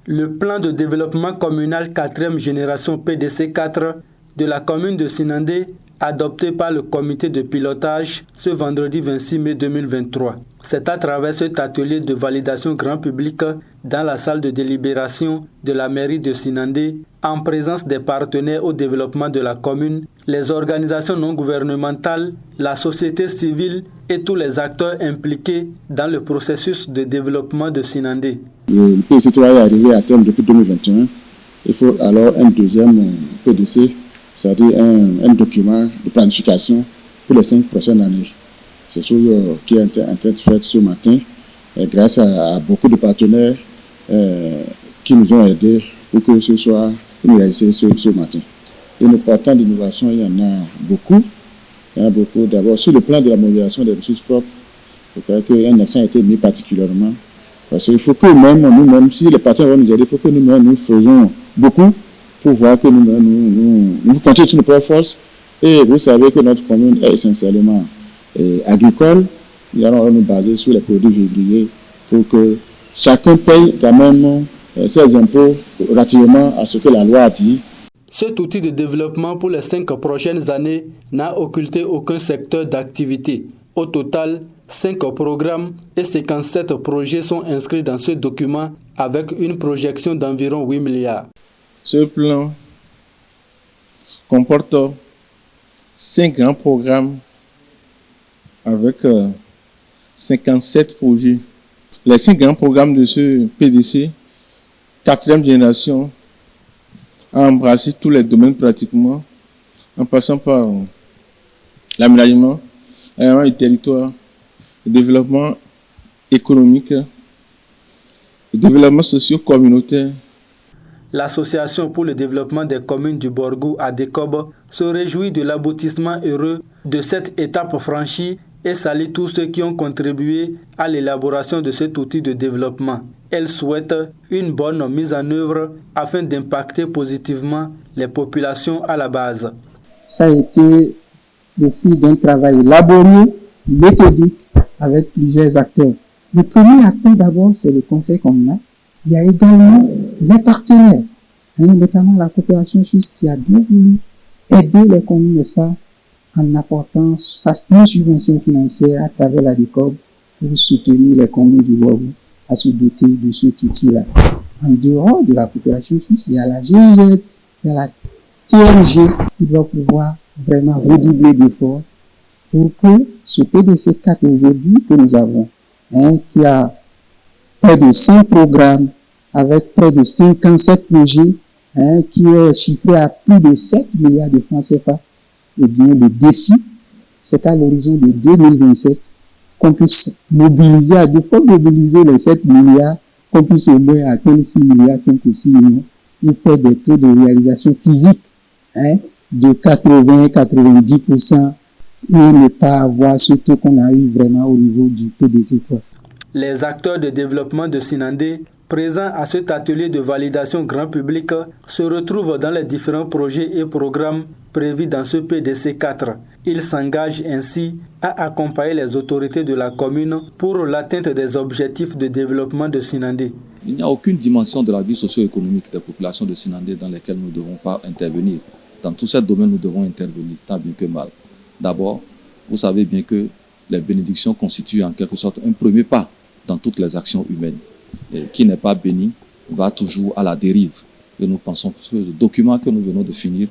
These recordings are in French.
Le plan de développement communal 4e génération PDC 4 de la commune de Sinandé, adopté par le comité de pilotage ce vendredi 26 mai 2023. C'est à travers cet atelier de validation grand public dans la salle de délibération de la mairie de Sinandé, en présence des partenaires au développement de la commune, les organisations non gouvernementales, la société civile et tous les acteurs impliqués dans le processus de développement de Sinandé. Le PDC3 est arrivé à terme depuis 2021. Il faut alors un deuxième PDC, c'est-à-dire un document de planification pour les 5 prochaines années. C'est ce qui est en train de faire ce matin, grâce à beaucoup de partenaires qui nous ont aidés pour que ce soit réalisé ce matin. Et nos portants d'innovation, il y en a beaucoup. D'abord, sur le plan de la mobilisation des ressources propres, je crois qu'un accent a été mis particulièrement. Parce qu'il faut que nous-mêmes, si les partenaires vont nous aider, il faut que nous-mêmes nous faisons beaucoup pour voir que nous comptons sur nos propres forces. Et vous savez que notre commune est essentiellement agricole. Nous allons nous baser sur les produits vivriers pour que chacun paye quand même ses impôts relativement à ce que la loi a dit. Cet outil de développement pour les 5 prochaines années n'a occulté aucun secteur d'activité. Au total, 5 programmes et 57 projets sont inscrits dans ce document avec une projection d'environ 8 milliards. Ce plan comporte 5 grands programmes avec 57 projets. Les 5 grands programmes de ce PDC, 4e génération, a embrassé tous les domaines pratiquement, en passant par l'aménagement du territoire, le développement économique, le développement socio-communautaire. L'Association pour le développement des communes du Borgou à Décob se réjouit de l'aboutissement heureux de cette étape franchie et salue tous ceux qui ont contribué à l'élaboration de cet outil de développement. Elle souhaite une bonne mise en œuvre afin d'impacter positivement les populations à la base. Ça a été le fruit d'un travail laborieux, méthodique, avec plusieurs acteurs. Le premier acteur d'abord, c'est le conseil communal. Il y a également les partenaires, notamment la coopération suisse qui a bien voulu aider les communes, n'est-ce pas, en apportant une subvention financière à travers la DECOB pour soutenir les communes du Borgou à se doter de cet outil-là. En dehors de la coopération suisse, il y a la GIZ, il y a la TRG qui doit pouvoir vraiment redoubler d'efforts pour que ce PDC 4 aujourd'hui que nous avons, qui a près de 100 programmes avec près de 57 projets, qui est chiffré à plus de 7 milliards de francs CFA, eh bien, le défi, c'est à l'horizon de 2027 qu'on puisse mobiliser, à deux fois mobiliser les 7 milliards, qu'on puisse au moins atteindre 6 milliards, 5 ou 6 millions, et faire des taux de réalisation physique de 80-90%, et ne pas avoir ce taux qu'on a eu vraiment au niveau du PDC3. Les acteurs de développement de Sinandé, présents à cet atelier de validation grand public, se retrouvent dans les différents projets et programmes prévus dans ce PDC 4. Ils s'engagent ainsi à accompagner les autorités de la commune pour l'atteinte des objectifs de développement de Sinandé. Il n'y a aucune dimension de la vie socio-économique des populations de Sinandé dans laquelle nous ne devons pas intervenir. Dans tous ces domaines, nous devons intervenir, tant bien que mal. D'abord, vous savez bien que les bénédictions constituent en quelque sorte un premier pas dans toutes les actions humaines. Et qui n'est pas béni va toujours à la dérive. Et nous pensons que ce document que nous venons de finir,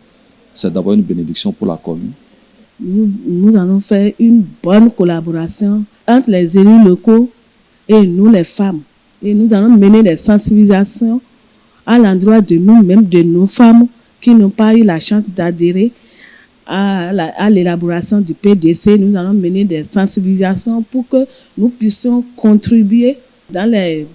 c'est d'abord une bénédiction pour la commune. Nous allons faire une bonne collaboration entre les élus locaux et nous les femmes. Et nous allons mener des sensibilisations à l'endroit de nous-mêmes, de nos femmes qui n'ont pas eu la chance d'adhérer à l'élaboration du PDC. Nous allons mener des sensibilisations pour que nous puissions contribuer dans les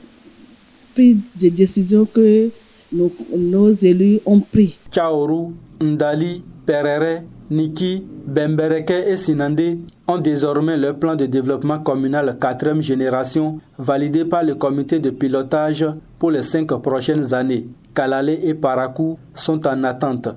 prises de décision que nos élus ont pris. Tchaourou, Ndali, Perere, Niki, Bembereke et Sinandé ont désormais leur plan de développement communal 4e génération validé par le comité de pilotage pour les 5 prochaines années. Kalalé et Parakou sont en attente.